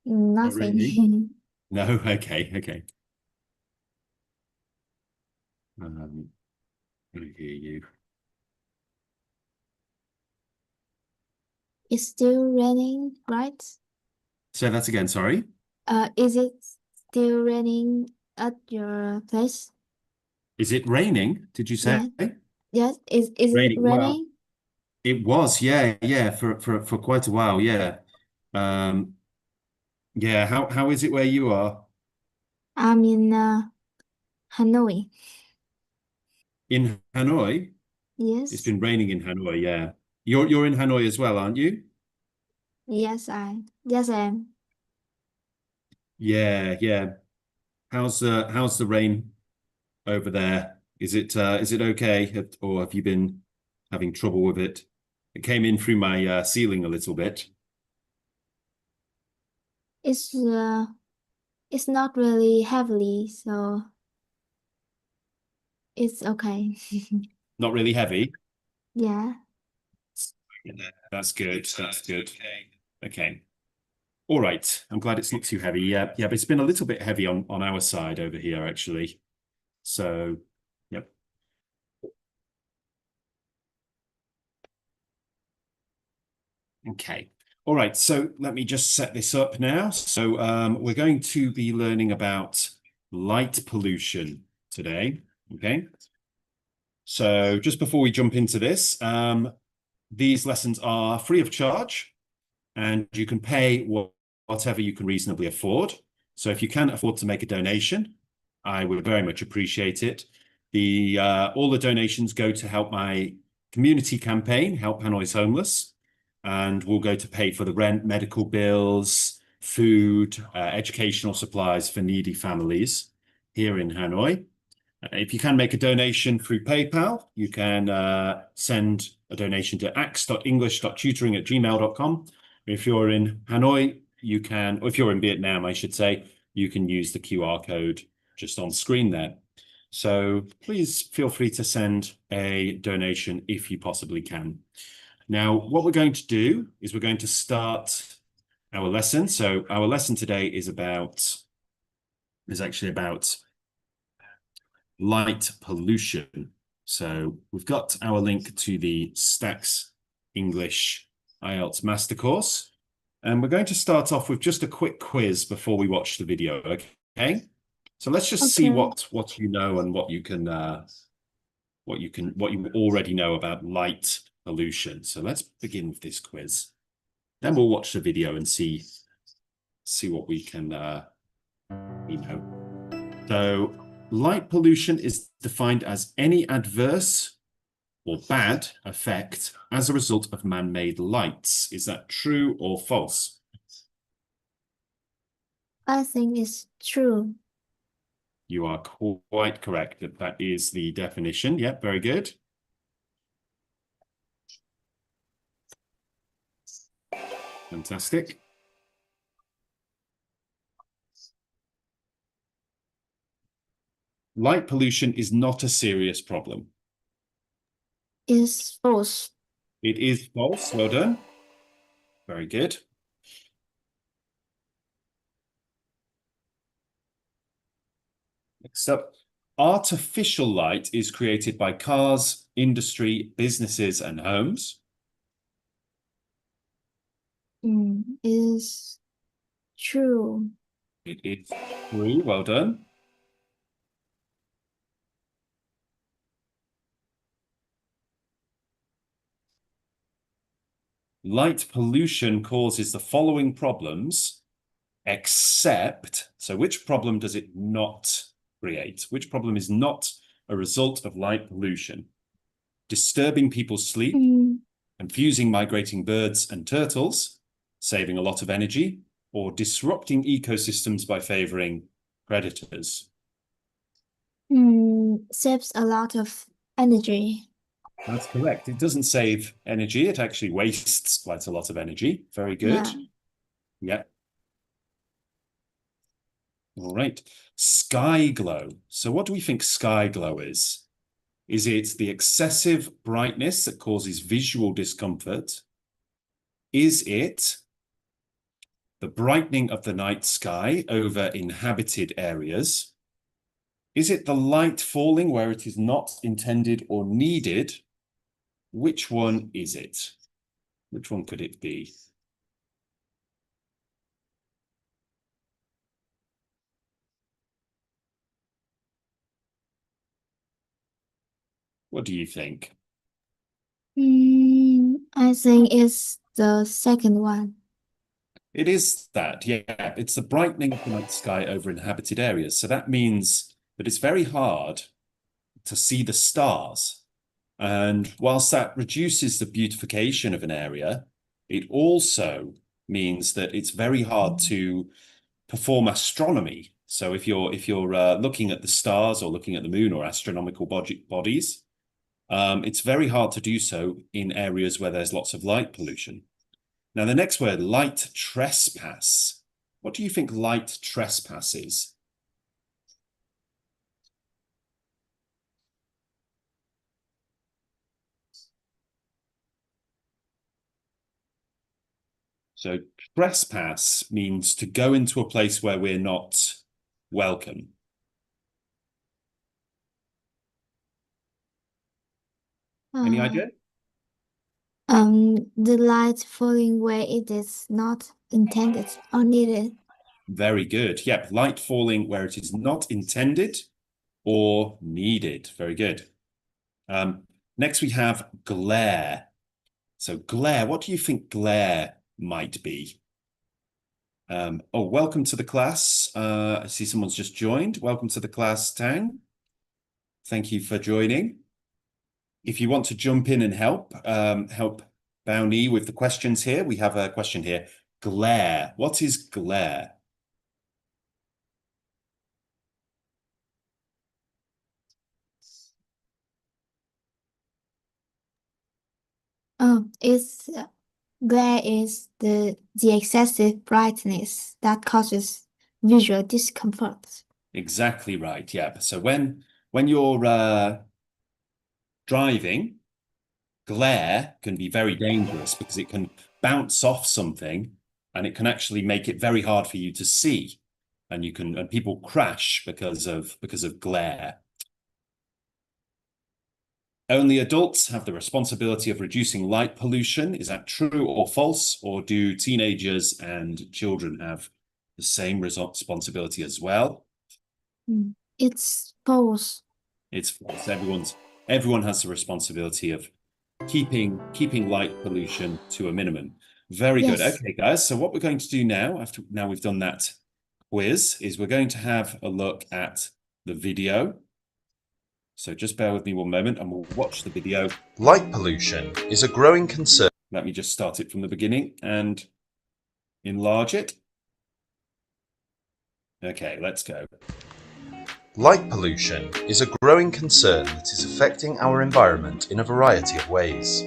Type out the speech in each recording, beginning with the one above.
Not really? Nothing. No, okay, okay. I hear you. It's still raining, right? Say that again, sorry. Is it still raining at your place? Is it raining? Did you say? Yeah. Yes. Is it Raining. Well, raining? it was, yeah, yeah, for quite a while, yeah. Um, yeah, how is it where you are? I'm in Hanoi. In Hanoi? It's Yes. been raining in Hanoi, yeah. You're in Hanoi as well, aren't you? Yes, I am. Yeah, yeah. How's the rain over there? Is it okay, or have you been having trouble with it? It came in through my ceiling a little bit. It's uh it's not really heavily, so it's okay. Not really heavy. Yeah. Yeah, that's good. That's good. Okay. All right. I'm glad it's not too heavy. Yeah, yeah, but it's been a little bit heavy on our side over here, actually. So, yep. Okay. All right. So let me just set this up now. So we're going to be learning about light pollution today. Okay. So just before we jump into this, these lessons are free of charge and you can pay whatever you can reasonably afford. So if you can afford to make a donation, I would very much appreciate it. The all the donations go to help my community campaign, Help Hanoi's Homeless, and will go to pay for the rent, medical bills, food, educational supplies for needy families here in Hanoi. If you can make a donation through PayPal, you can send a donation to ax.english.tutoring@gmail.com. If you're in Hanoi, you can, or if you're in Vietnam, I should say, you can use the QR code just on screen there. So please feel free to send a donation if you possibly can. Now, what we're going to do is we're going to start our lesson. So our lesson today is actually about light pollution. So we've got our link to the Stax English IELTS Master Course. And we're going to start off with just a quick quiz before we watch the video, okay? So let's just see Okay. what you know and what you already know about light pollution. So let's begin with this quiz. Then we'll watch the video and see what we can you know. So light pollution is defined as any adverse or bad effect as a result of man-made lights. Is that true or false? I think it's true. You are quite correct that that is the definition. Yep, very good. Fantastic. Light pollution is not a serious problem. It's false. It is false. Well done. Very good. Next up, artificial light is created by cars, industry, businesses, and homes. Is true. It is true. Well done. Light pollution causes the following problems, except, so which problem does it not create? Which problem is not a result of light pollution? Disturbing people's sleep, Mm, confusing migrating birds and turtles, saving a lot of energy, or disrupting ecosystems by favoring predators. saves a lot of energy. That's correct. It doesn't save energy. It actually wastes quite a lot of energy. Very good. Yeah. Yeah. All right. Sky glow. So what do we think sky glow is? Is it the excessive brightness that causes visual discomfort? Is it the brightening of the night sky over inhabited areas? Is it the light falling where it is not intended or needed? Which one is it? Which one could it be? What do you think? I think it's the second one. It is that, yeah. It's the brightening of the night sky over inhabited areas. So that means that it's very hard to see the stars. And whilst that reduces the beautification of an area, it also means that it's very hard to perform astronomy. So if you're looking at the stars or looking at the moon or astronomical bodies, it's very hard to do so in areas where there's lots of light pollution. Now, the next word, light trespass. What do you think light trespass is? So trespass means to go into a place where we're not welcome. Any idea? The light falling where it is not intended or needed. Very good. Yep, light falling where it is not intended or needed. Very good. Next we have glare. So glare, what do you think glare might be? Oh, welcome to the class. I see someone's just joined. Welcome to the class, Tang. Thank you for joining. If you want to jump in and help Bao-Ni with the questions here, we have a question here. Glare. What is glare? Glare is the excessive brightness that causes visual discomfort. Exactly right. Yeah. So when you're driving, glare can be very dangerous because it can bounce off something and it can actually make it very hard for you to see, and people crash because of glare. Only adults have the responsibility of reducing light pollution. Is that true or false? Or do teenagers and children have the same responsibility as well? It's false. It's false. Everyone has the responsibility of keeping light pollution to a minimum. Very good. Yes. Okay, guys. So what we're going to do now, now we've done that quiz, is we're going to have a look at the video. So just bear with me one moment and we'll watch the video. Light pollution is a growing concern. Let me just start it from the beginning and enlarge it. Okay, let's go. Light pollution is a growing concern that is affecting our environment in a variety of ways.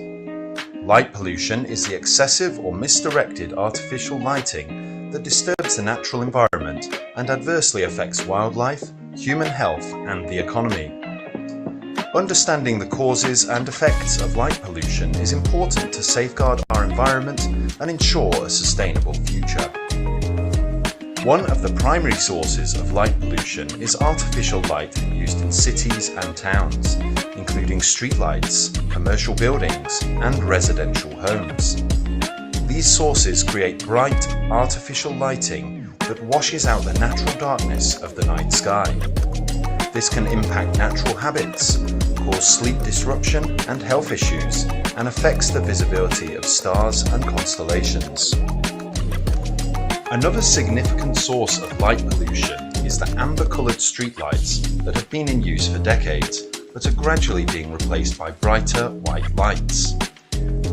Light pollution is the excessive or misdirected artificial lighting that disturbs the natural environment and adversely affects wildlife, human health, and the economy. Understanding the causes and effects of light pollution is important to safeguard our environment and ensure a sustainable future. One of the primary sources of light pollution is artificial light used in cities and towns, including streetlights, commercial buildings, and residential homes. These sources create bright, artificial lighting that washes out the natural darkness of the night sky. This can impact natural habits, cause sleep disruption and health issues, and affects the visibility of stars and constellations. Another significant source of light pollution is the amber-coloured streetlights that have been in use for decades, but are gradually being replaced by brighter white lights.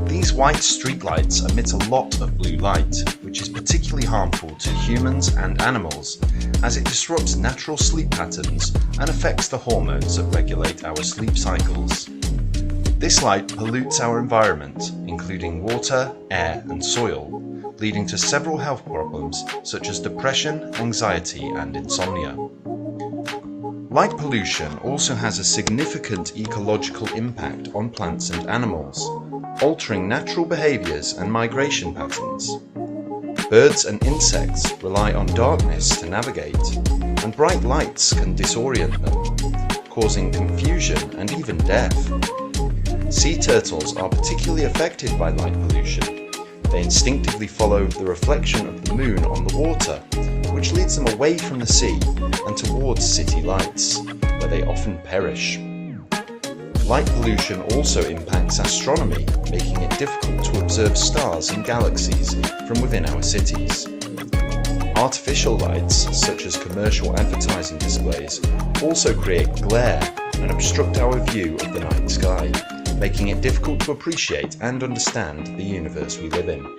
These white streetlights emit a lot of blue light, which is particularly harmful to humans and animals, as it disrupts natural sleep patterns and affects the hormones that regulate our sleep cycles. This light pollutes our environment, including water, air, and soil, leading to several health problems such as depression, anxiety, and insomnia. Light pollution also has a significant ecological impact on plants and animals, altering natural behaviours and migration patterns. Birds and insects rely on darkness to navigate, and bright lights can disorient them, causing confusion and even death. Sea turtles are particularly affected by light pollution. They instinctively follow the reflection of the moon on the water, which leads them away from the sea and towards city lights, where they often perish. Light pollution also impacts astronomy, making it difficult to observe stars and galaxies from within our cities. Artificial lights, such as commercial advertising displays, also create glare and obstruct our view of the night sky, making it difficult to appreciate and understand the universe we live in.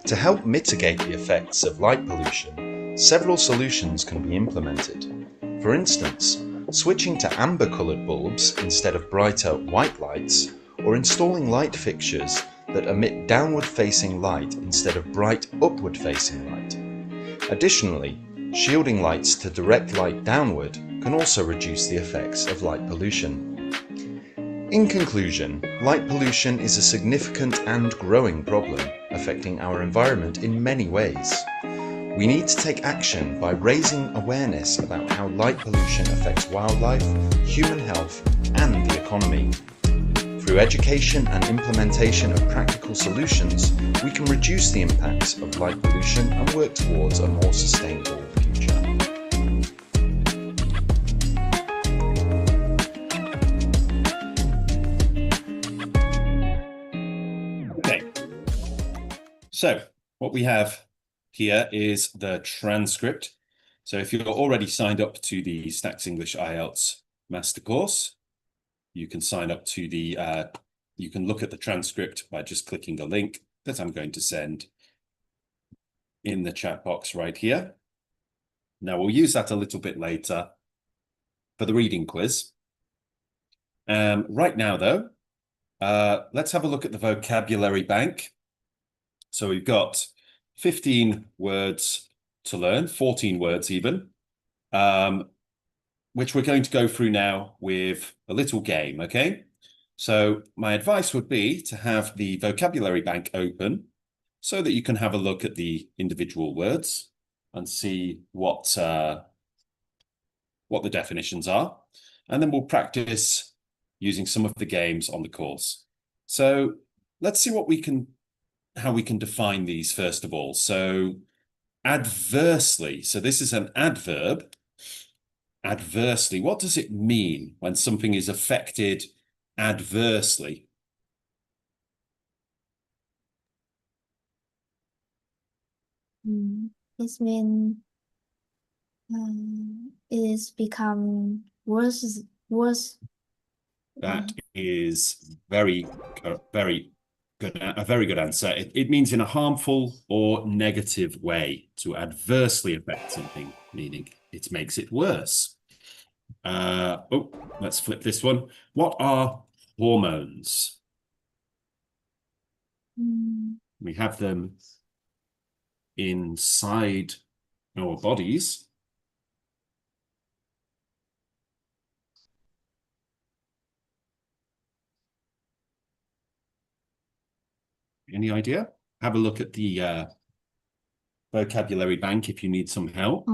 To help mitigate the effects of light pollution, several solutions can be implemented. For instance, switching to amber-coloured bulbs instead of brighter white lights, or installing light fixtures that emit downward-facing light instead of bright upward-facing light. Additionally, shielding lights to direct light downward can also reduce the effects of light pollution. In conclusion, light pollution is a significant and growing problem affecting our environment in many ways. We need to take action by raising awareness about how light pollution affects wildlife, human health, and the economy. Through education and implementation of practical solutions, we can reduce the impacts of light pollution and work towards a more sustainable future. Okay, so what we have here is the transcript. So if you're already signed up to the Stax English IELTS Master Course, you can sign up to the, you can look at the transcript by just clicking the link that I'm going to send in the chat box right here. Now we'll use that a little bit later for the reading quiz. Right now though, let's have a look at the vocabulary bank. So we've got 15 words to learn, 14 words even, which we're going to go through now with a little game, okay? So my advice would be to have the vocabulary bank open so that you can have a look at the individual words and see what the definitions are. And then we'll practice using some of the games on the course. So let's see how we can define these first of all. So adversely, so this is an adverb. Adversely, what does it mean when something is affected adversely? It means it is become worse. That is very good, a very good answer. It means in a harmful or negative way, to adversely affect something, meaning it makes it worse. Oh, let's flip this one. What are hormones? We have them inside our bodies. Any idea? Have a look at the vocabulary bank if you need some help.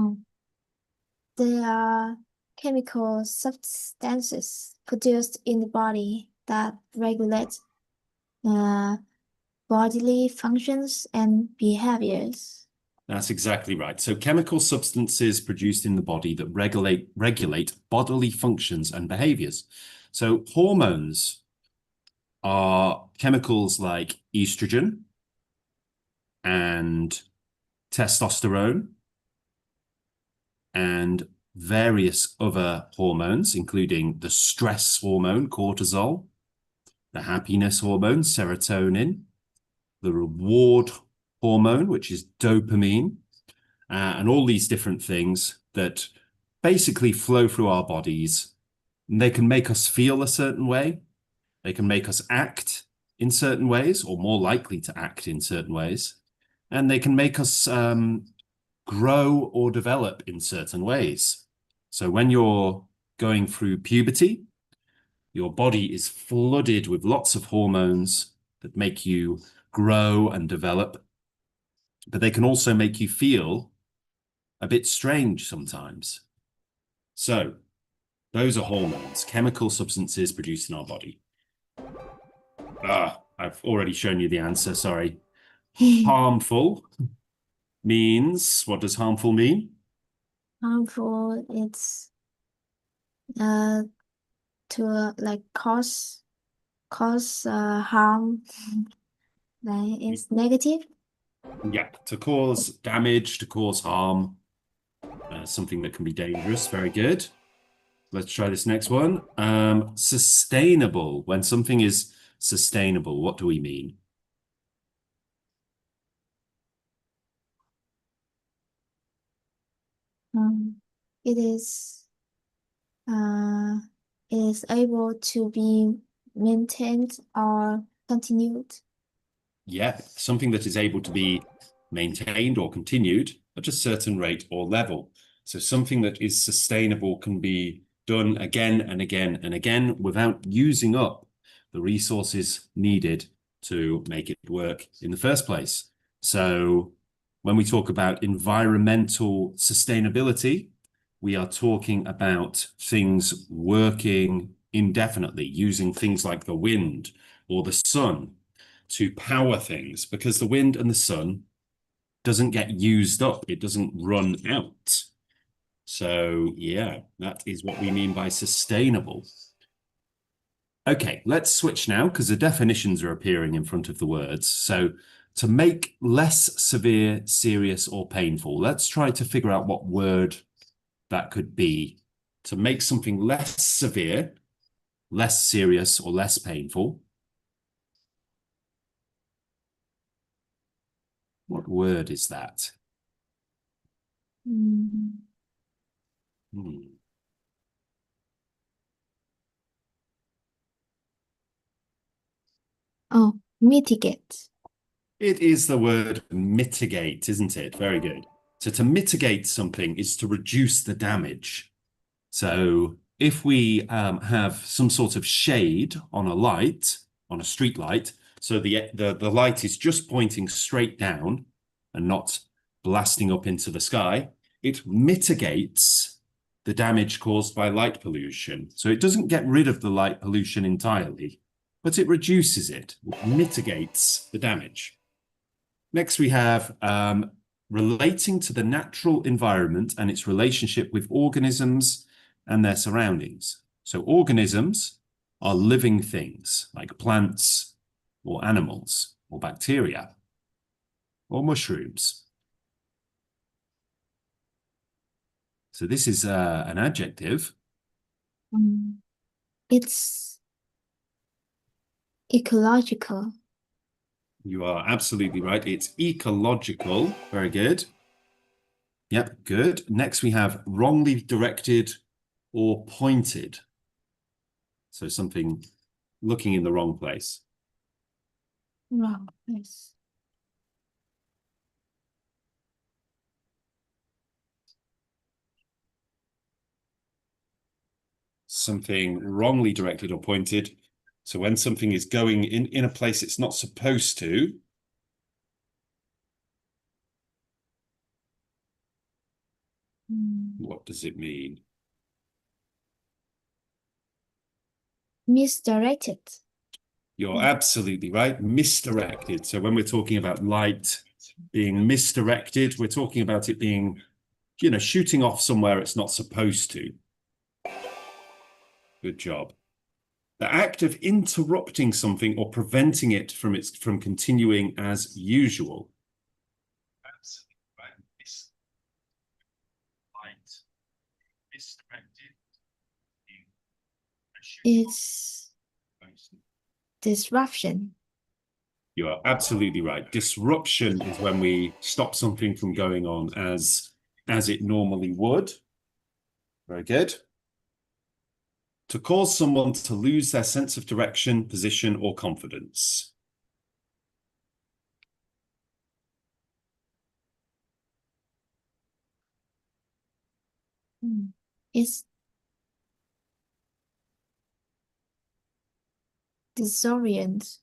There are chemical substances produced in the body that regulate bodily functions and behaviors. That's exactly right. So chemical substances produced in the body that regulate bodily functions and behaviors. So hormones are chemicals like estrogen and testosterone and various other hormones, including the stress hormone, cortisol, the happiness hormone, serotonin, the reward hormone, which is dopamine, and all these different things that basically flow through our bodies. And they can make us feel a certain way. They can make us act in certain ways, or more likely to act in certain ways. And they can make us grow or develop in certain ways. So when you're going through puberty, your body is flooded with lots of hormones that make you grow and develop. but they can also make you feel a bit strange sometimes. So those are hormones, chemical substances produced in our body. I've already shown you the answer, sorry. Harmful means, what does harmful mean? Harmful, it's to like cause harm. Like it's negative. Yeah, to cause damage, to cause harm, something that can be dangerous. Very good. Let's try this next one. Sustainable. When something is sustainable, what do we mean? It is able to be maintained or continued. Yeah, something that is able to be maintained or continued at a certain rate or level. So something that is sustainable can be done again and again and again without using up the resources needed to make it work in the first place. So when we talk about environmental sustainability, we are talking about things working indefinitely, using things like the wind or the sun to power things, because the wind and the sun doesn't get used up. It doesn't run out. So yeah, that is what we mean by sustainable. Okay, let's switch now because the definitions are appearing in front of the words. So to make less severe, serious, or painful, let's try to figure out what word that could be. To make something less severe, less serious, or less painful. What word is that? Mm. Oh, mitigate. It is the word mitigate, isn't it? Very good. So to mitigate something is to reduce the damage. So if we have some sort of shade on a light, on a street light, so the light is just pointing straight down and not blasting up into the sky, it mitigates the damage caused by light pollution. So it doesn't get rid of the light pollution entirely, but it reduces it, mitigates the damage. Next, we have relating to the natural environment and its relationship with organisms and their surroundings. So organisms are living things like plants or animals or bacteria or mushrooms. So this is an adjective. It's ecological. You are absolutely right. It's ecological. Very good. Yep, good. Next, we have wrongly directed or pointed. So something looking in the wrong place. Wrong place. Something wrongly directed or pointed. So when something is going in a place it's not supposed to, what does it mean? Misdirected. You're absolutely right. Misdirected. So when we're talking about light being misdirected, we're talking about it being, shooting off somewhere it's not supposed to. Good job. The act of interrupting something or preventing it from continuing as usual. It's disruption. You are absolutely right. Disruption is when we stop something from going on as it normally would. Very good. To cause someone to lose their sense of direction, position, or confidence. It's disorient.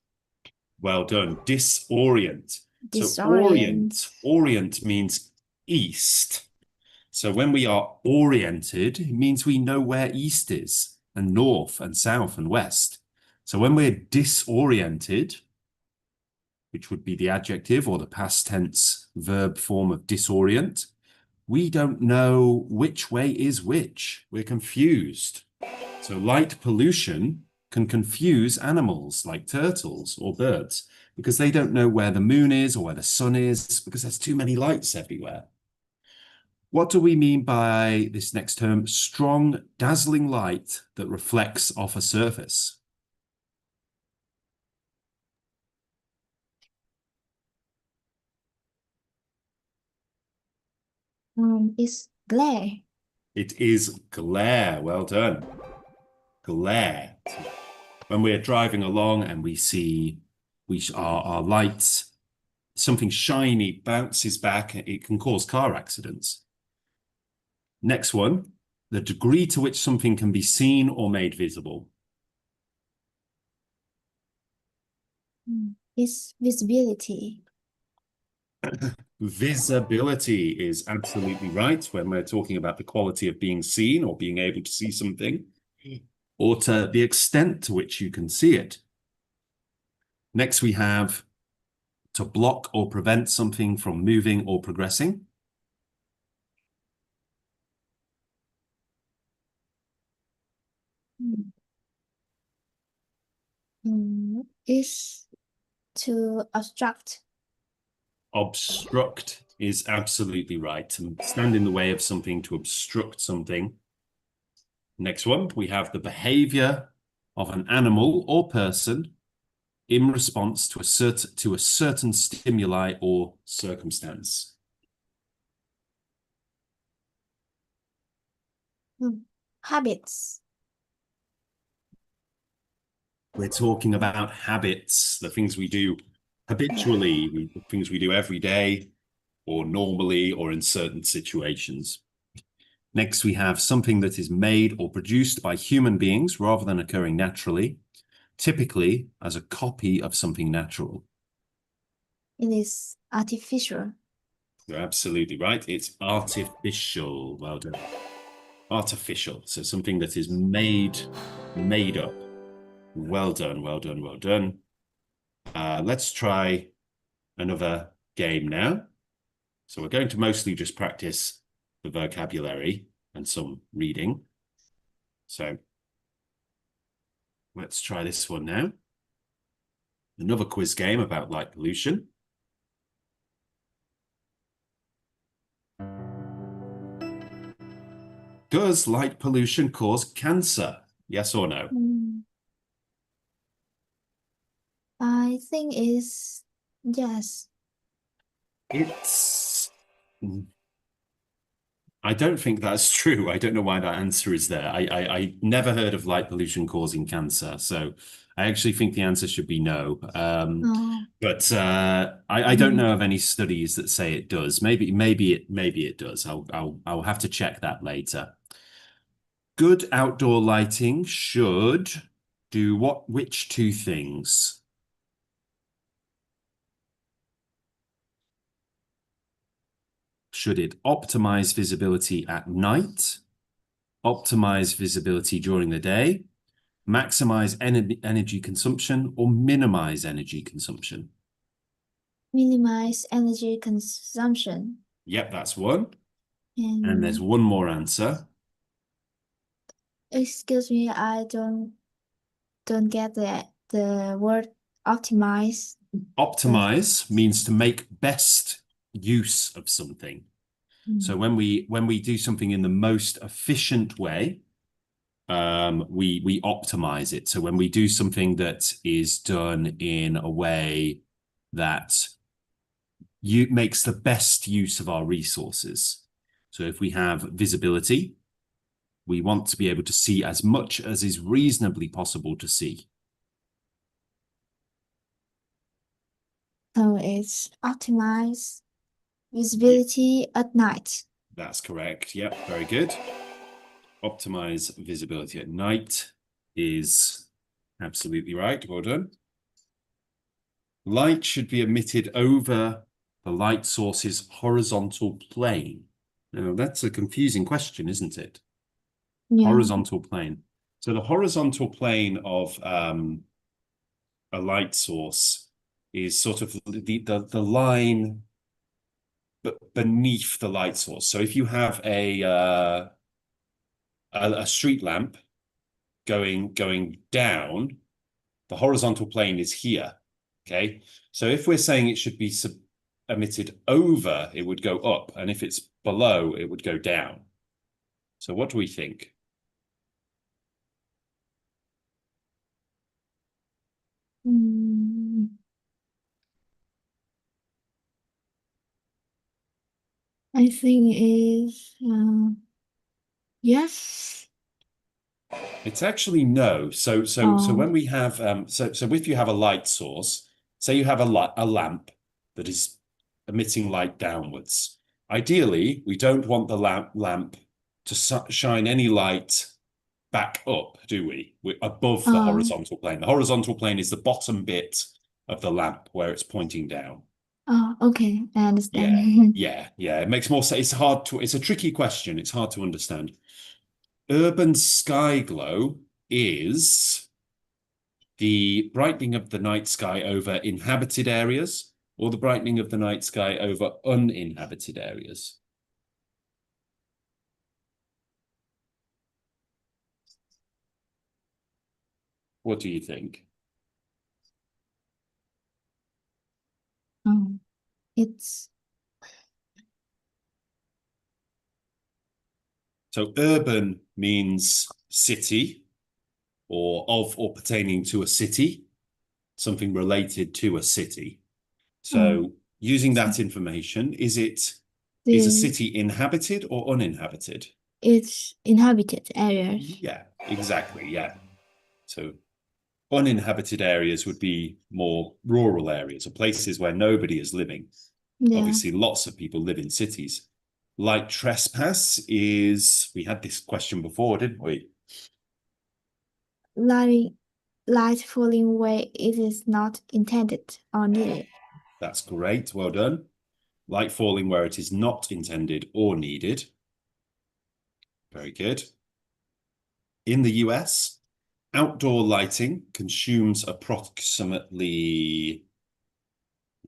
Well done. Disorient. So Disorient. orient means east. So when we are oriented, it means we know where east is, and north and south and west. So when we're disoriented, which would be the adjective or the past tense verb form of disorient, we don't know which way is which. We're confused. So light pollution can confuse animals like turtles or birds because they don't know where the moon is or where the sun is because there's too many lights everywhere. What do we mean by this next term? Strong, dazzling light that reflects off a surface. It's glare. It is glare. Well done. Glare. When we're driving along and we see our lights, something shiny bounces back, it can cause car accidents. Next one, the degree to which something can be seen or made visible. It's visibility. Visibility is absolutely right when we're talking about the quality of being seen or being able to see something, or to the extent to which you can see it. Next, we have to block or prevent something from moving or progressing. Is to obstruct. Obstruct is absolutely right. To stand in the way of something, to obstruct something. Next one, we have the behavior of an animal or person in response to a certain stimuli or circumstance. Habits. We're talking about habits, the things we do habitually, the things we do every day or normally or in certain situations. Next, we have something that is made or produced by human beings rather than occurring naturally, typically as a copy of something natural. It is artificial. You're absolutely right. It's artificial. Well done. Artificial. So something that is made up. Well done, well done, well done. Let's try another game now. So we're going to mostly just practice the vocabulary and some reading. So let's try this one now. Another quiz game about light pollution. Does light pollution cause cancer? Yes or no? I think it's yes. I don't think that's true. I don't know why that answer is there. I never heard of light pollution causing cancer. So I actually think the answer should be no. But I don't know of any studies that say it does. Maybe it does. I'll have to check that later. Good outdoor lighting should do what? Which two things? Should it optimize visibility at night, optimize visibility during the day, maximize energy consumption, or minimize energy consumption? Minimize energy consumption. Yep, that's one. And there's one more answer. Excuse me, I don't get the word optimize. Optimize means to make best use of something. So when we do something in the most efficient way, we optimize it. So when we do something that is done in a way that makes the best use of our resources. So if we have visibility, we want to be able to see as much as is reasonably possible to see. So it's optimize visibility at night. That's correct. Yep, very good. Optimize visibility at night is absolutely right. Well done. Light should be emitted over the light source's horizontal plane. Now, that's a confusing question, isn't it? Yeah. Horizontal plane. So the horizontal plane of a light source is sort of the line beneath the light source. So if you have a street lamp going down, the horizontal plane is here. Okay, so if we're saying it should be emitted over, it would go up, and if it's below, it would go down. So what do we think? I think is yes. It's actually no. So when we have so if you have a light source, say you have a lamp that is emitting light downwards. Ideally, we don't want the lamp to shine any light back up, do we? We're above the horizontal plane. The horizontal plane is the bottom bit of the lamp where it's pointing down. Oh, okay, I understand. Yeah. It makes more sense. It's a tricky question. It's hard to understand. Urban sky glow is the brightening of the night sky over inhabited areas or the brightening of the night sky over uninhabited areas. What do you think? It's So urban means city or pertaining to a city, something related to a city. So using that information, is a city inhabited or uninhabited? It's inhabited areas. Yeah, exactly. Yeah. So uninhabited areas would be more rural areas or places where nobody is living. Yeah. Obviously, lots of people live in cities. Light trespass is, we had this question before, didn't we? Light falling where it is not intended or needed. That's great. Well done. Light falling where it is not intended or needed. Very good. In the US, outdoor lighting consumes approximately,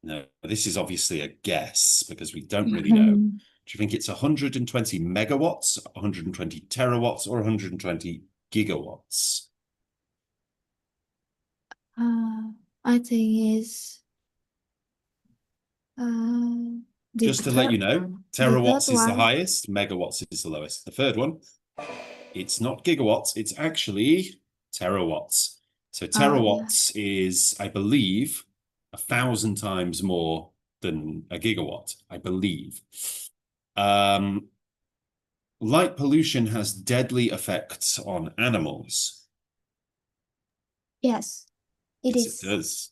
no, this is obviously a guess because we don't really know. Do you think it's 120 megawatts, 120 terawatts, or 120 gigawatts? I think it's just to let you know, terawatts is the highest, megawatts is the lowest. The third one, it's not gigawatts, it's actually terawatts. So terawatts is, I believe, 1,000 times more than a gigawatt, I believe. Light pollution has deadly effects on animals. Yes, it is. It does.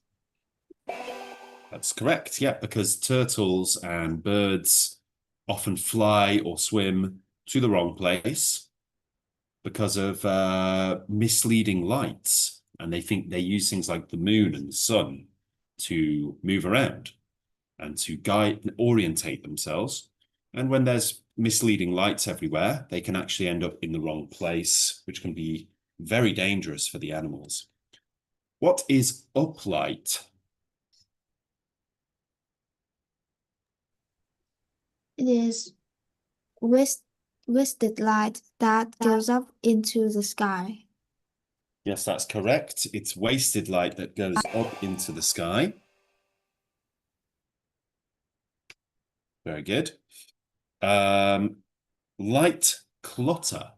That's correct, yeah, because turtles and birds often fly or swim to the wrong place because of misleading lights. And they think they use things like the moon and the sun to move around and to guide and orientate themselves. And when there's misleading lights everywhere, they can actually end up in the wrong place, which can be very dangerous for the animals. What is uplight? It is wasted light that goes up into the sky. Yes, that's correct. It's wasted light that goes up into the sky. Very good. Light clutter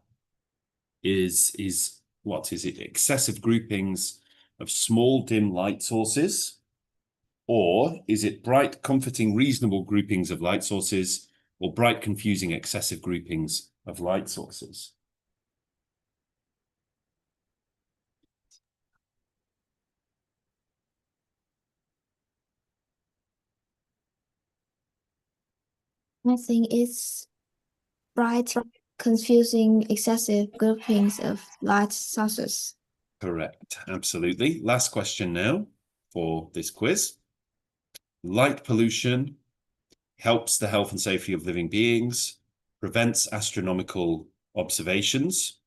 is what is it? Excessive groupings of small dim light sources, or is it bright, comforting, reasonable groupings of light sources, or bright, confusing, excessive groupings of light sources? I think it's bright, confusing, excessive groupings of light sources. Correct, absolutely. Last question now for this quiz. Light pollution helps the health and safety of living beings, prevents astronomical observations,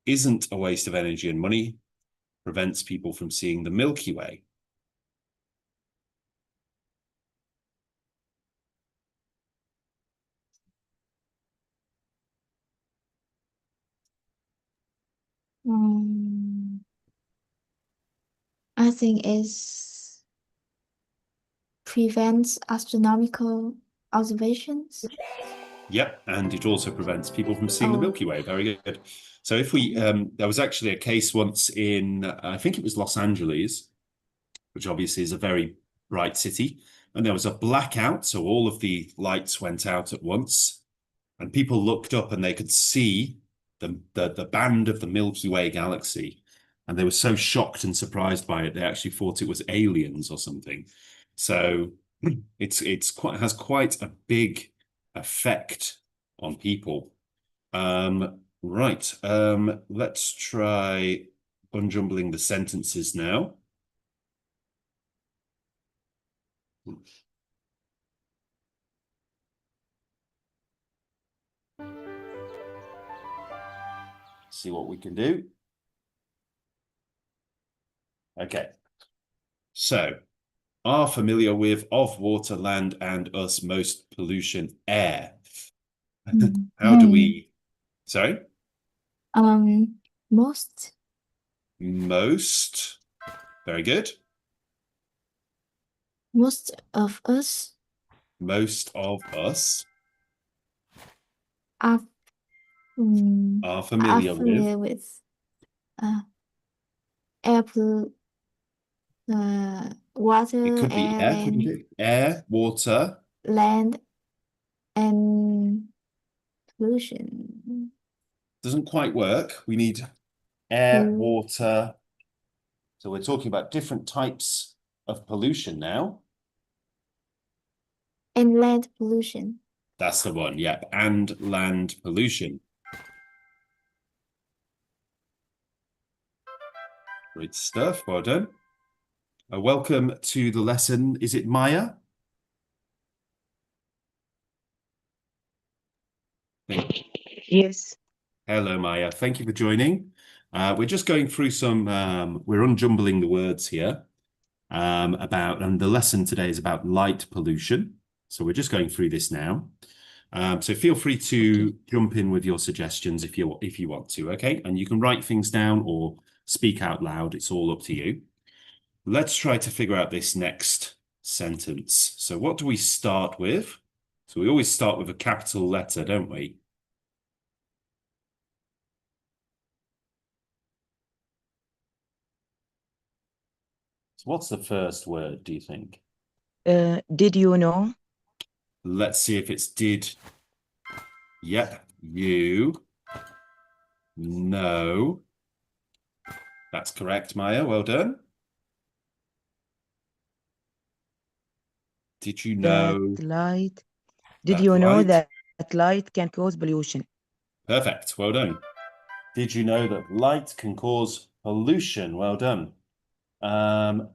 isn't a waste of energy and money, prevents people from seeing the Milky Way. I think it prevents astronomical observations. Yep, and it also prevents people from seeing the Oh. Milky Way. Very good. So if we, there was actually a case once in, I think it was Los Angeles, which obviously is a very bright city, and there was a blackout, so all of the lights went out at once, and people looked up and they could see the band of the Milky Way galaxy, and they were so shocked and surprised by it, they actually thought it was aliens or something. So it's quite has quite a big effect on people. Right. Let's try unjumbling the sentences now. See what we can do. Okay. So, are familiar with of water, land, and us most pollution air. How do we, sorry? Most. Most. Very good. Most of us Most of us are are familiar with. with air water, It could be air, couldn't it? Air, water. land and pollution. Doesn't quite work. We need air, Mm. water. So we're talking about different types of pollution now. And land pollution. That's the one, yep. And land pollution. Great stuff, well done. Welcome to the lesson. Is it Maya? Yes. Hello, Maya. Thank you for joining. We're just going through some, we're unjumbling the words here and the lesson today is about light pollution. So we're just going through this now. So feel free to jump in with your suggestions if you want to, okay? And you can write things down or speak out loud. It's all up to you. Let's try to figure out this next sentence. So what do we start with? So we always start with a capital letter, don't we? So what's the first word, do you think? Did you know? Let's see if it's did. Yep, you know. That's correct, Maya. Well done. Did you know That light. Did that you know light? that light can cause pollution? Perfect. Well done. Did you know that light can cause pollution? Well done.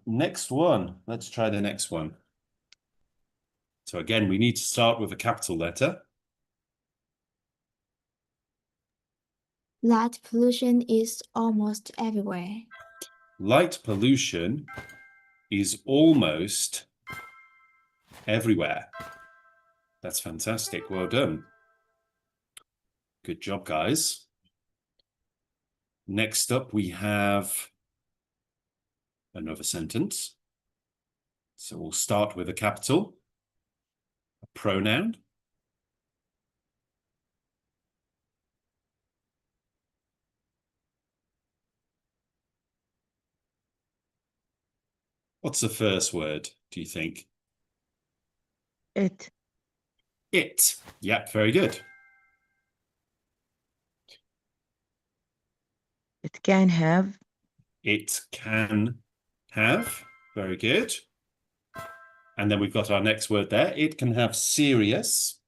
Next one. Let's try the next one. So again, we need to start with a capital letter. Light pollution is almost everywhere. Light pollution is almost everywhere. That's fantastic. Well done. Good job, guys. Next up, we have another sentence. So we'll start with a capital, a pronoun. What's the first word, do you think? It. It. Yep, very good. It can have. It can have. Very good. And then we've got our next word there. It can have serious.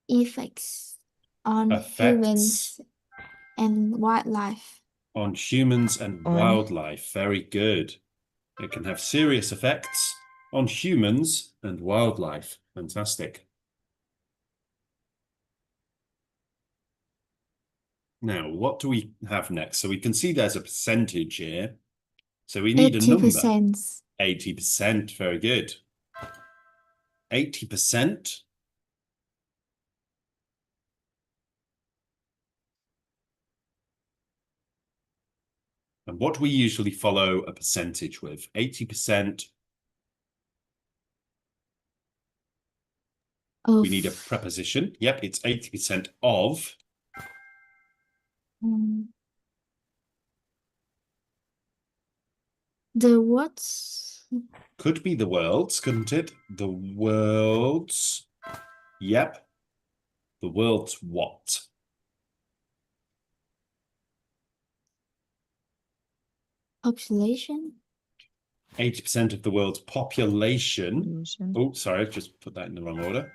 Effects on humans and wildlife. On humans and On- wildlife. Very good. It can have serious effects on humans and wildlife. Fantastic. Now, what do we have next? So we can see there's a percentage here. So we need a number. 80%. 80%. Very good. 80%. And what do we usually follow a percentage with? 80%. We need a preposition. Yep, it's 80% of. The words. Could be the world's, couldn't it? The world's. Yep. The world's what? Population. 80% of the world's population. Pollution. Oh, sorry, I've just put that in the wrong order.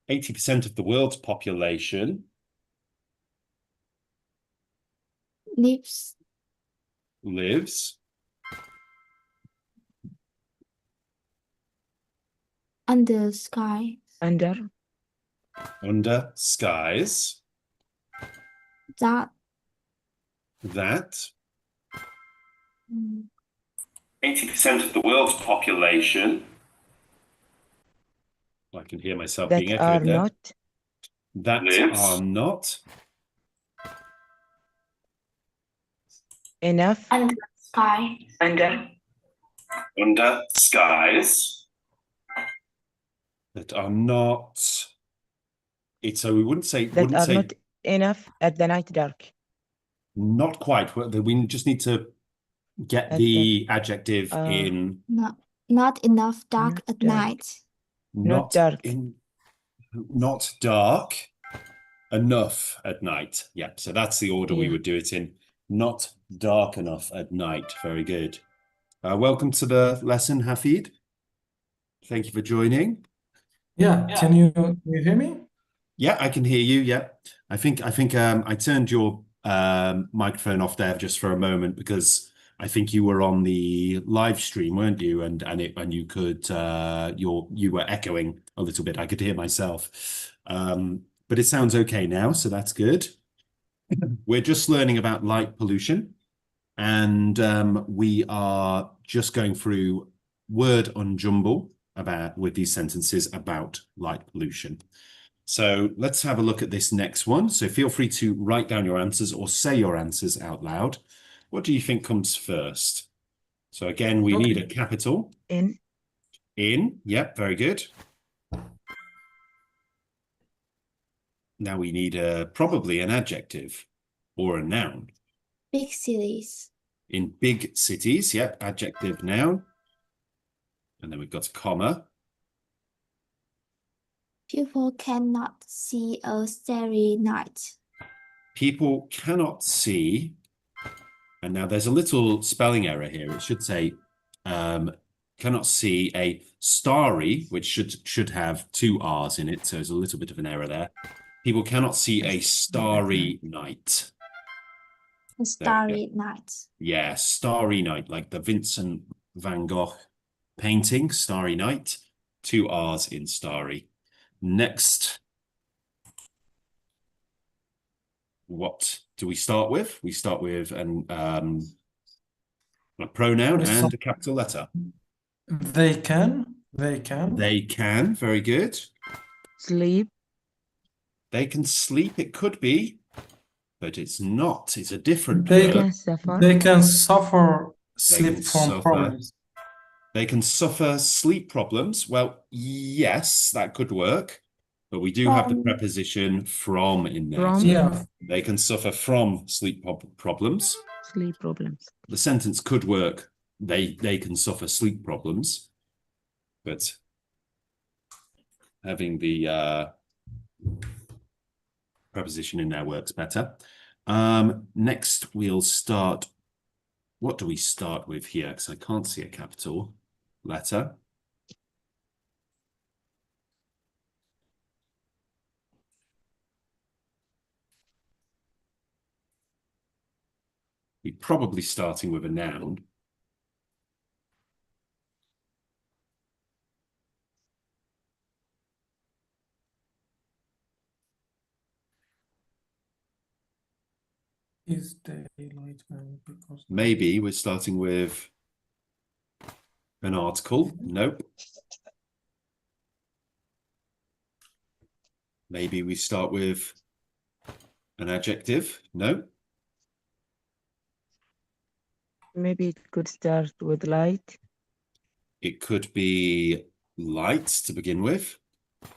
80% of the world's population Lives lives under sky. Under. under skies That. that mm, 80% of the world's population. I can hear myself That being are echoed there. not. That Lives. are not Enough. Under sky. Under. under skies that are not. So we wouldn't say That are not enough at the night dark. not quite. We just need to get At the adjective in. Not enough dark Not at dark. night. Not dark. Not dark enough at night. Yeah, so that's the order we Yeah. would do it in. Not dark enough at night. Very good. Welcome to the lesson, Hafid. Thank you for joining. Yeah, can you hear me? Yeah, I can hear you. Yeah, I think I turned your microphone off there just for a moment because I think you were on the live stream, weren't you? And you could you were echoing a little bit. I could hear myself, but it sounds okay now, so that's good. We're just learning about light pollution, and we are just going through word on jumble with these sentences about light pollution. So let's have a look at this next one. So feel free to write down your answers or say your answers out loud. What do you think comes first? So again, we need a capital. In. In. Yep, very good. Now we need probably an adjective or a noun. Big cities. In big cities, yep, adjective, noun. And then we've got a comma. People cannot see a starry night. People cannot see. And now there's a little spelling error here. It should say cannot see a starry, which should have two R's in it. So there's a little bit of an error there. People cannot see a starry night. A starry night. Yeah, starry night, like the Vincent van Gogh painting, Starry Night. Two R's in starry. Next. What do we start with? We start with a pronoun and a capital letter. They can. They can. Very good. Sleep. They can sleep. It could be, but it's not. It's a different They verb. Can suffer. They can suffer They can sleep from suffer. problems. They can suffer sleep problems. Well, yes, that could work, but we do have the preposition from in there. From. So Yeah, they can suffer from sleep problems. Sleep problems. The sentence could work. They can suffer sleep problems, but having the preposition in there works better. Next, we'll start. What do we start with here? Because I can't see a capital letter. We're probably starting with a noun. Is daylight because Maybe we're starting with an article. Nope. Maybe we start with an adjective. No. Maybe it could start with light. It could be light to begin with. I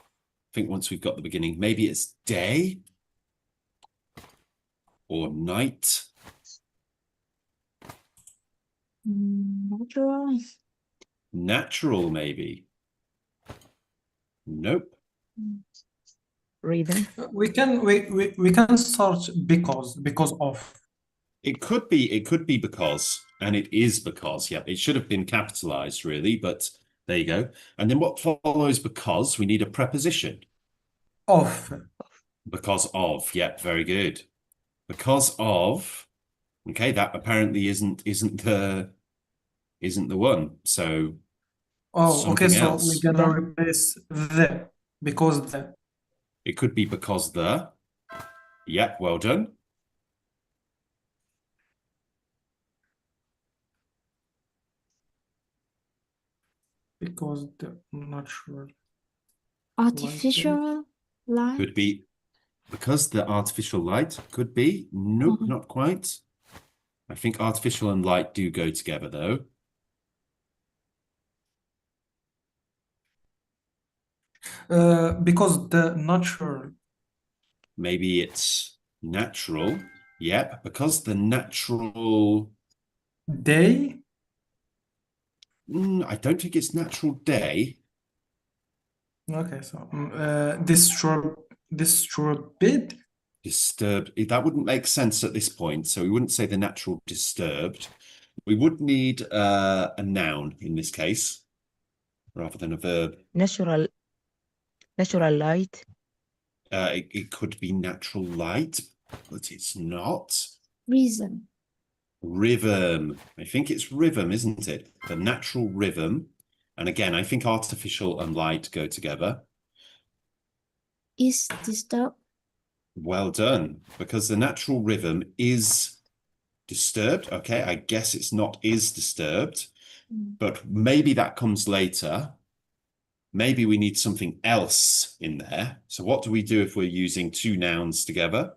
think once we've got the beginning, maybe it's day or night. Natural. Natural, maybe. Nope. Rhythm. we can start because of. It could be because, and it is because. Yeah, it should have been capitalized really, but there you go. And then what follows because? We need a preposition. Of. Because of. Yep, very good. Because of. Okay, that apparently isn't the one. So Oh, okay. something So else. we're gonna The. replace the because the. It could be because the. Yep, well done. Because the natural Artificial light. Could be because the artificial light. Could be. Nope, not quite. I think artificial and light do go together though. because the natural Maybe it's natural. Yep, because the natural. day. I don't think it's natural day. Okay, so disturbed. Disturbed. That wouldn't make sense at this point. So we wouldn't say the natural disturbed. We would need a noun in this case rather than a verb. Natural light. It could be natural light, but it's not. Reason. Rhythm. I think it's rhythm, isn't it? The natural rhythm. And again, I think artificial and light go together. Is disturbed. Well done. Because the natural rhythm is disturbed. Okay, I guess it's not is disturbed, but maybe that comes later. Maybe we need something else in there. So what do we do if we're using two nouns together?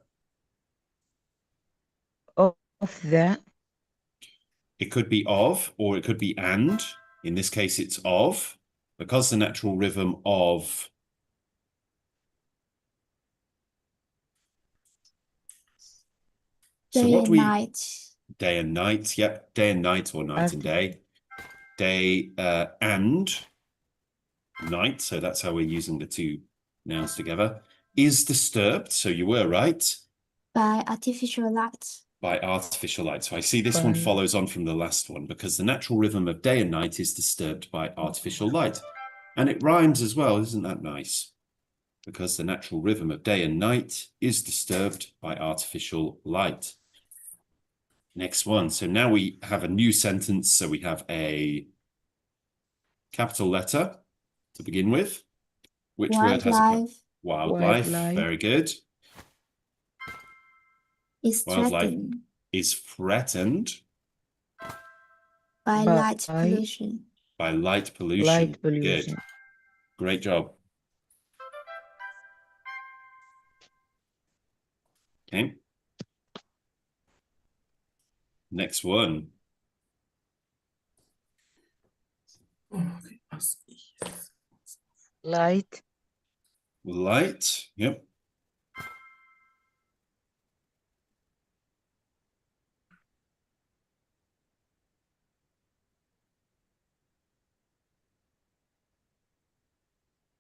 Of the. It could be of, or it could be and. In this case, it's of, because the natural rhythm of. So Day what and do we? night. Day and night. Yep, day and night or night and day. Day and night. So that's how we're using the two nouns together. Is disturbed. So you were right. By artificial light. By artificial light. So I see this one follows on from the last one because the natural rhythm of day and night is disturbed by artificial light. And it rhymes as well. Isn't that nice? Because the natural rhythm of day and night is disturbed by artificial light. Next one. So now we have a new sentence. So we have a capital letter to begin with. Which word has a wildlife? Very good. Is threatened. Is threatened by light pollution. By light pollution. Light pollution. Good. Great job. Okay. Next one. Light. Light. Yep.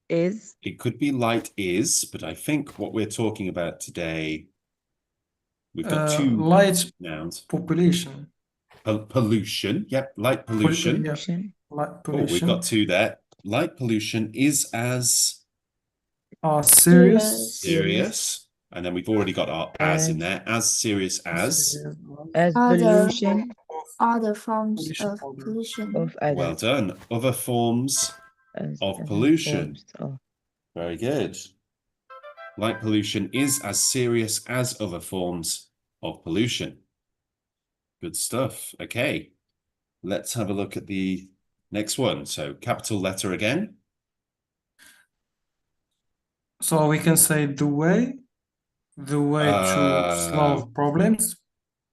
Is. It could be light is, but I think what we're talking about today, we've got two light nouns. population. Pollution. Yep. Light pollution. Light pollution. Oh, we've got two there. Light pollution is as serious. Serious. And then we've already got our as in there. As serious as. as Other pollution other forms Pollution of problem. pollution. of Well other done. Other forms as of other pollution. forms of Very good. Light pollution is as serious as other forms of pollution. Good stuff. Okay. Let's have a look at the next one. So capital letter again. So we can say the way to solve problems.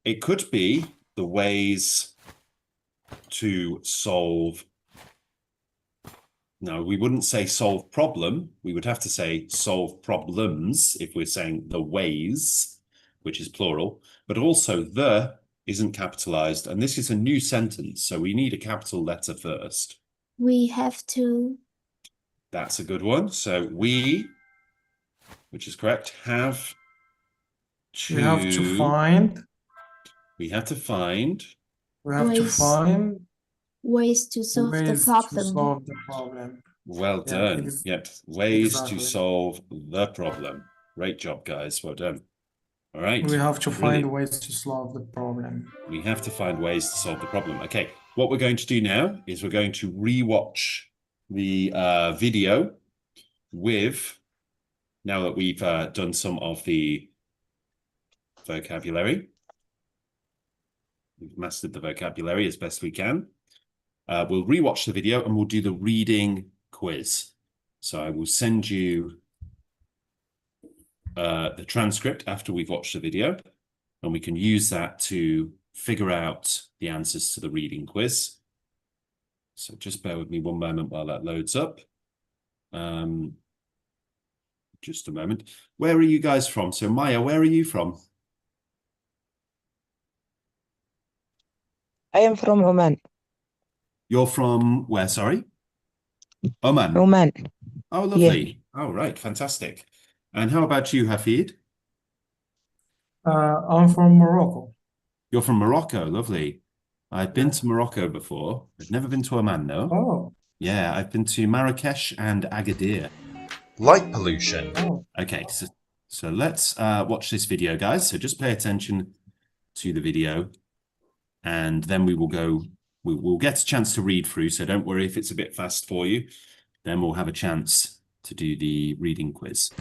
It could be the ways to solve. No, we wouldn't say solve problem. We would have to say solve problems if we're saying the ways, which is plural, but also the isn't capitalized. And this is a new sentence, so we need a capital letter first. We have to. That's a good one. So we, which is correct, have to. We have to find. We have to find. We have to Ways. find Ways to solve the ways to problem. solve the problem. Well Yeah, done. Yep. Ways to exactly. solve the problem. Great job, guys. Well done. All right. We have to Brilliant. find ways to solve the problem. We have to find ways to solve the problem. Okay. What we're going to do now is we're going to rewatch the video with, now that we've done some of the vocabulary. We've mastered the vocabulary as best we can. We'll rewatch the video and we'll do the reading quiz. So I will send you the transcript after we've watched the video, and we can use that to figure out the answers to the reading quiz. So just bear with me one moment while that loads up. Just a moment. Where are you guys from? So Maya, where are you from? I am from Oman. You're from where, sorry? Oman. Oman. Oh, lovely. Oh, right. Fantastic. And how about you, Hafid? I'm from Morocco. You're from Morocco. Lovely. I've been to Morocco before. I've never been to Oman, though. Oh, Yeah, I've been to Marrakesh and Agadir. Light pollution. oh. Okay, so let's watch this video, guys. So just pay attention to the video, and then we will go. We'll get a chance to read through, so don't worry if it's a bit fast for you. Then we'll have a chance to do the reading quiz.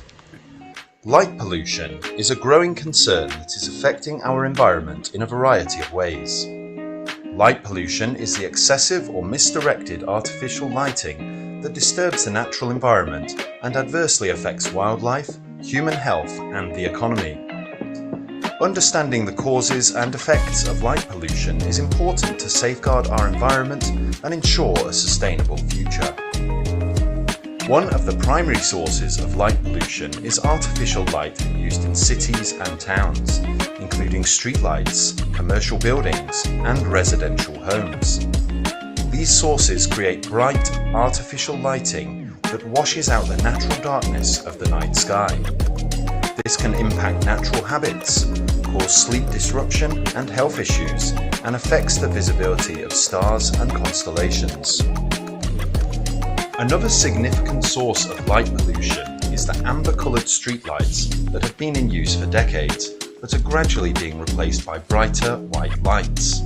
Light pollution is a growing concern that is affecting our environment in a variety of ways. Light pollution is the excessive or misdirected artificial lighting that disturbs the natural environment and adversely affects wildlife, human health, and the economy. Understanding the causes and effects of light pollution is important to safeguard our environment and ensure a sustainable future. One of the primary sources of light pollution is artificial light used in cities and towns, including streetlights, commercial buildings, and residential homes. These sources create bright, artificial lighting that washes out the natural darkness of the night sky. This can impact natural habits, cause sleep disruption and health issues, and affects the visibility of stars and constellations. Another significant source of light pollution is the amber-coloured streetlights that have been in use for decades, but are gradually being replaced by brighter white lights.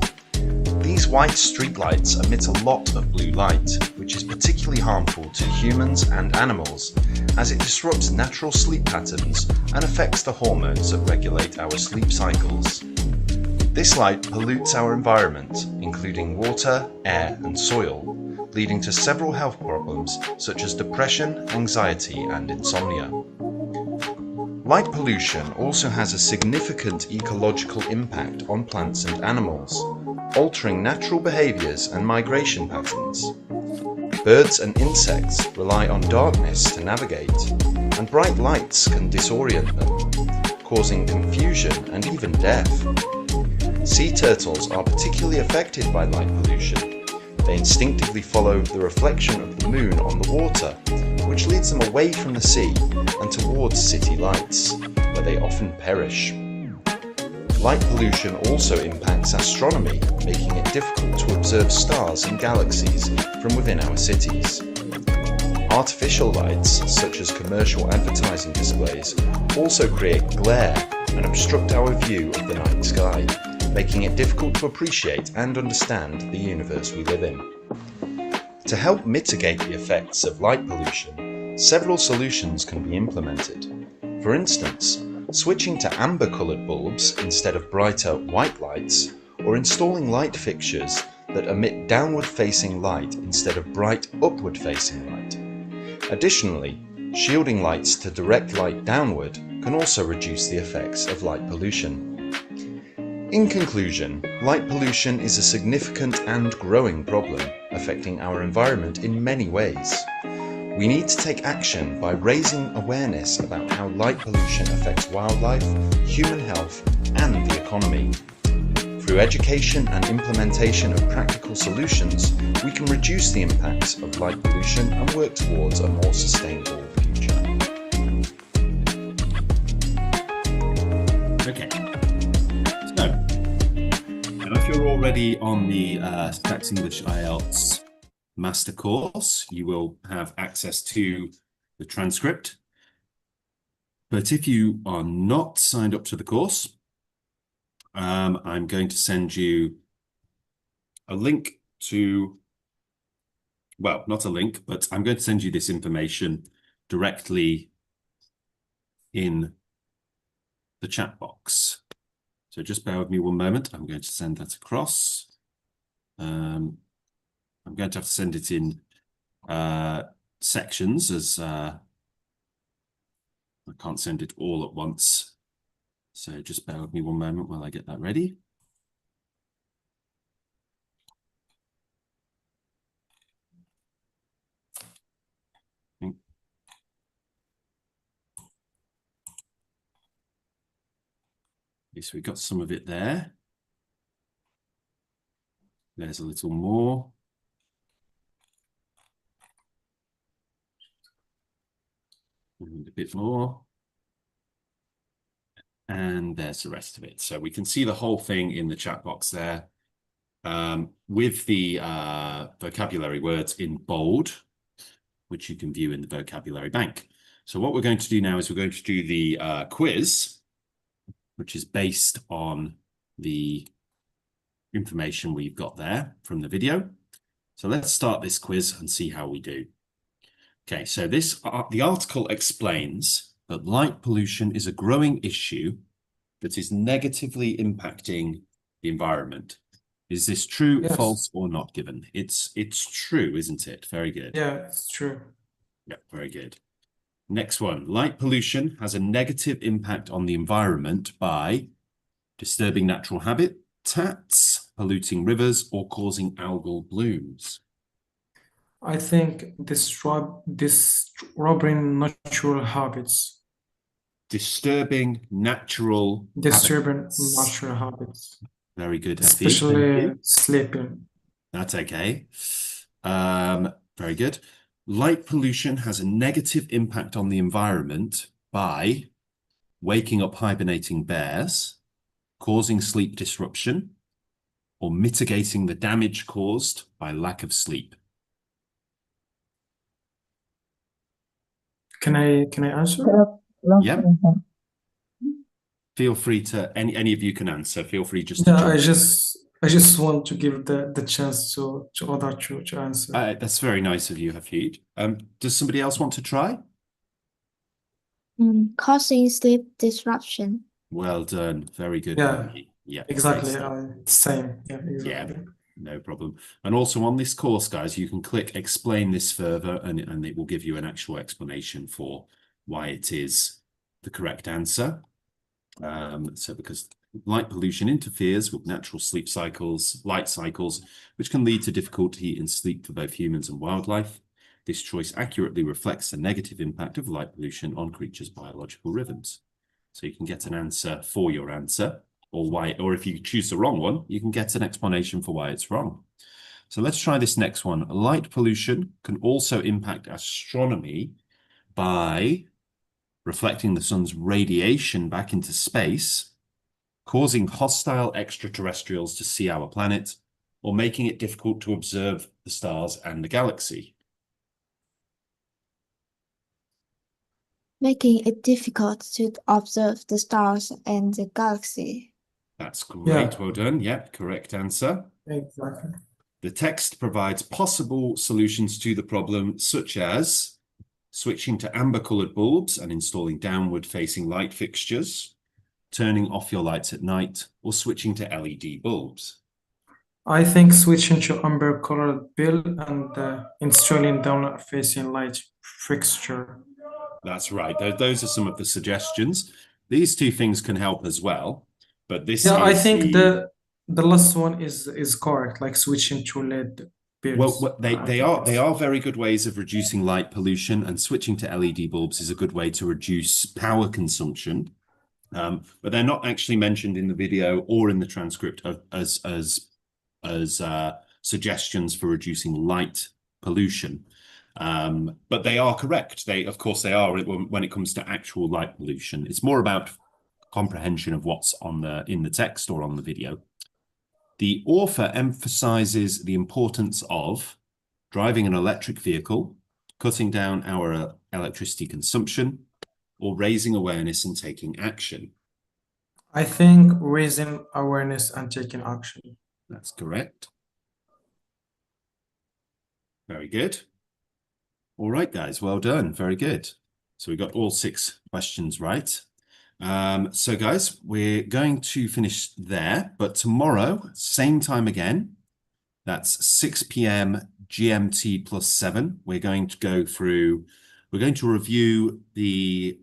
These white streetlights emit a lot of blue light, which is particularly harmful to humans and animals, as it disrupts natural sleep patterns and affects the hormones that regulate our sleep cycles. This light pollutes our environment, including water, air, and soil, leading to several health problems such as depression, anxiety, and insomnia. Light pollution also has a significant ecological impact on plants and animals, altering natural behaviours and migration patterns. Birds and insects rely on darkness to navigate, and bright lights can disorient them, causing confusion and even death. Sea turtles are particularly affected by light pollution. They instinctively follow the reflection of the moon on the water, which leads them away from the sea and towards city lights, where they often perish. Light pollution also impacts astronomy, making it difficult to observe stars and galaxies from within our cities. Artificial lights, such as commercial advertising displays, also create glare and obstruct our view of the night sky, making it difficult to appreciate and understand the universe we live in. To help mitigate the effects of light pollution, several solutions can be implemented. For instance, switching to amber-coloured bulbs instead of brighter white lights, or installing light fixtures that emit downward-facing light instead of bright upward-facing light. Additionally, shielding lights to direct light downward can also reduce the effects of light pollution. In conclusion, light pollution is a significant and growing problem affecting our environment in many ways. We need to take action by raising awareness about how light pollution affects wildlife, human health, and the economy. Through education and implementation of practical solutions, we can reduce the impacts of light pollution and work towards a more sustainable future. Okay. So, and if you're already on the Stax English IELTS Master course, you will have access to the transcript. But if you are not signed up to the course, I'm going to send you a link to, well, not a link, but I'm going to send you this information directly in the chat box. So just bear with me one moment. I'm going to send that across. I'm going to have to send it in sections, as I can't send it all at once. So just bear with me one moment while I get that ready. Okay, so we got some of it there. There's a little more. And a bit more. And there's the rest of it. So we can see the whole thing in the chat box there, with the vocabulary words in bold, which you can view in the vocabulary bank. So what we're going to do now is we're going to do the quiz, which is based on the information we've got there from the video. So let's start this quiz and see how we do. Okay, so the article explains that light pollution is a growing issue that is negatively impacting the environment. Is this true, Yes. false, or not given? It's true, isn't it? Very good. Yeah, it's true. Yeah, very good. Next one. Light pollution has a negative impact on the environment by disturbing natural habitats, polluting rivers, or causing algal blooms. I think disturbing natural habits. Disturbing natural Disturbing habits. natural habits. Very good, Effie. Thank Especially you. sleeping. That's okay. Very good. Light pollution has a negative impact on the environment by waking up hibernating bears, causing sleep disruption, or mitigating the damage caused by lack of sleep. Can I answer? Yeah. Feel free to, any of you can answer. Feel free just to Yeah, jump I in. just want to give the chance to other to answer. That's very nice of you, Hafid. Does somebody else want to try? Causing sleep disruption. Well done. Very good. Yeah, Hafid. Yeah, great Exactly. stuff. Same. Yeah, Yeah, exactly. no problem. And also on this course, guys, you can click explain this further and it will give you an actual explanation for why it is the correct answer. So because light pollution interferes with natural sleep cycles, light cycles, which can lead to difficulty in sleep for both humans and wildlife. This choice accurately reflects the negative impact of light pollution on creatures' biological rhythms. So you can get an answer for your answer, or why, or if you choose the wrong one, you can get an explanation for why it's wrong. So let's try this next one. Light pollution can also impact astronomy by reflecting the sun's radiation back into space, causing hostile extraterrestrials to see our planet, or making it difficult to observe the stars and the galaxy. making it difficult to observe the stars and the galaxy. That's great. Yeah. Well done. Yep, correct answer. Exactly. The text provides possible solutions to the problem, such as switching to amber-colored bulbs and installing downward-facing light fixtures, turning off your lights at night, or switching to LED bulbs. I think switching to amber colored bill and installing downward-facing light fixture. That's right. Those are some of the suggestions. These two things can help as well, but this Yeah, I is think the last one is correct, like switching to LED bills. Well, I they think are very good ways of reducing light pollution, and switching to LED bulbs is a good way to reduce power consumption. But they're not actually mentioned in the video or in the transcript as suggestions for reducing light pollution. But they are correct. Of course they are when it comes to actual light pollution. It's more about comprehension of what's in the text or on the video. The author emphasizes the importance of driving an electric vehicle, cutting down our electricity consumption, or raising awareness and taking action. I think raising awareness and taking action. That's correct. Very good. All right, guys, well done. Very good. So we got all 6 questions right. So guys, we're going to finish there, but tomorrow, same time again, that's 6 p.m. GMT +7. We're going to review the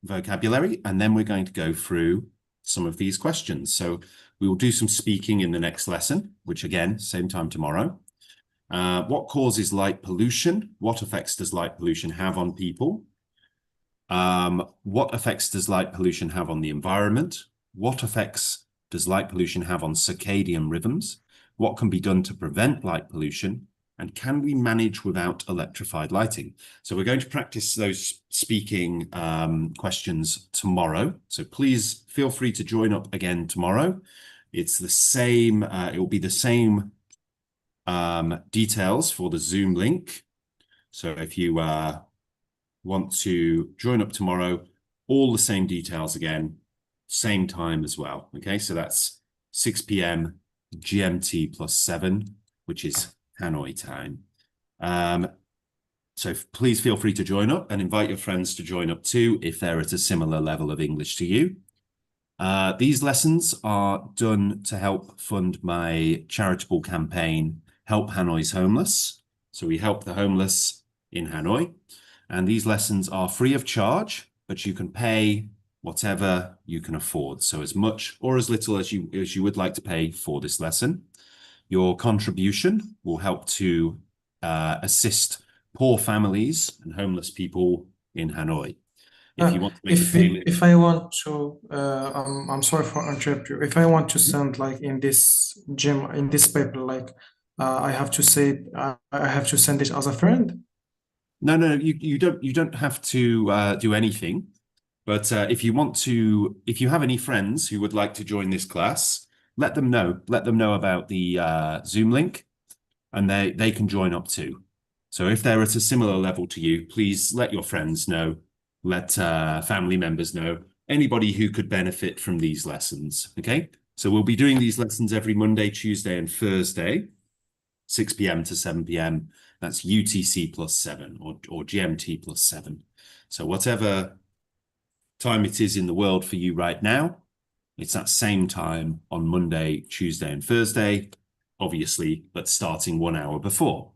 vocabulary, and then we're going to go through some of these questions. So we will do some speaking in the next lesson, which again, same time tomorrow. What causes light pollution? What effects does light pollution have on people? What effects does light pollution have on the environment? What effects does light pollution have on circadian rhythms? What can be done to prevent light pollution? And can we manage without electrified lighting? So we're going to practice those speaking questions tomorrow. So please feel free to join up again tomorrow. It's the same, it will be the same details for the Zoom link. So if you want to join up tomorrow, all the same details again, same time as well. Okay, so that's 6 p.m. GMT +7, which is Hanoi time. So please feel free to join up and invite your friends to join up too if they're at a similar level of English to you. These lessons are done to help fund my charitable campaign, Help Hanoi's Homeless. So we help the homeless in Hanoi. And these lessons are free of charge, but you can pay whatever you can afford. So as much or as little as you would like to pay for this lesson. Your contribution will help to assist poor families and homeless people in Hanoi. If you want to make a payment, if I want to, I'm sorry for interrupting you. If I want to send like in this paper, like I have to say I have to send it as a friend. No, you don't have to do anything. But if you have any friends who would like to join this class, let them know. Let them know about the Zoom link, and they can join up too. So if they're at a similar level to you, please let your friends know. Let family members know. Anybody who could benefit from these lessons. Okay. So we'll be doing these lessons every Monday, Tuesday, and Thursday, 6 p.m. to 7 p.m. That's UTC +7 or GMT +7. So whatever time it is in the world for you right now, it's that same time on Monday, Tuesday, and Thursday, obviously, but starting 1 hour before.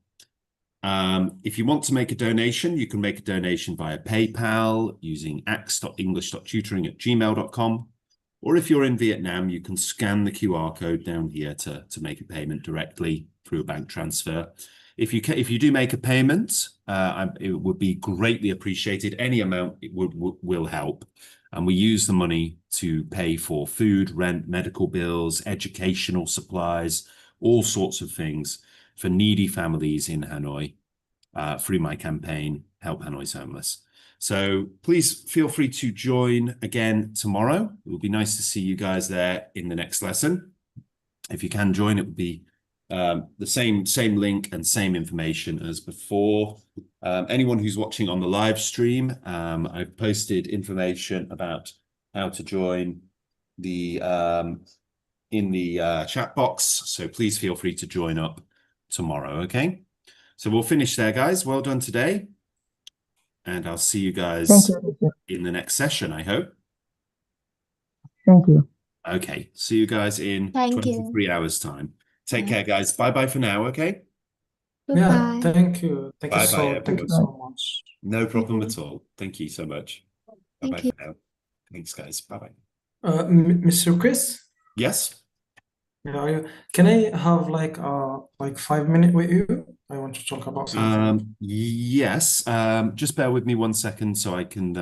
If you want to make a donation, you can make a donation via PayPal using ax.english.tutoring@gmail.com. Or if you're in Vietnam, you can scan the QR code down here to make a payment directly through a bank transfer. If you do make a payment, it would be greatly appreciated. Any amount will help. And we use the money to pay for food, rent, medical bills, educational supplies, all sorts of things for needy families in Hanoi through my campaign, Help Hanoi's Homeless. So please feel free to join again tomorrow. It will be nice to see you guys there in the next lesson. If you can join, it would be the same link and same information as before. Anyone who's watching on the live stream, I've posted information about how to join the in the chat box. So please feel free to join up tomorrow. Okay. So we'll finish there, guys. Well done today. And I'll see you Thank guys you, teacher. in the next session, I hope. Thank you. Okay. See you guys in Thank you. 23 hours time. Take Yeah. care, guys. Bye-bye for now. Okay. Yeah, Goodbye. thank you. Thank you Bye-bye, thank you everyone. so much. No problem you. at all. Thank you so much. Thank Bye-bye you. for now. Thanks, guys. Bye-bye. Mr. Chris, Yes. can I have like 5 minutes with you? I want to talk about something. Yes. Just bear with me 1 second so I can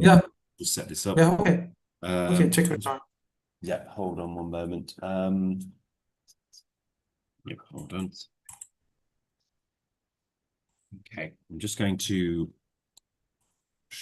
Yeah, just set this up. yeah, okay. Okay, Um, take your time. yeah, hold on 1 moment. Yeah, hold on. Okay, I'm just going to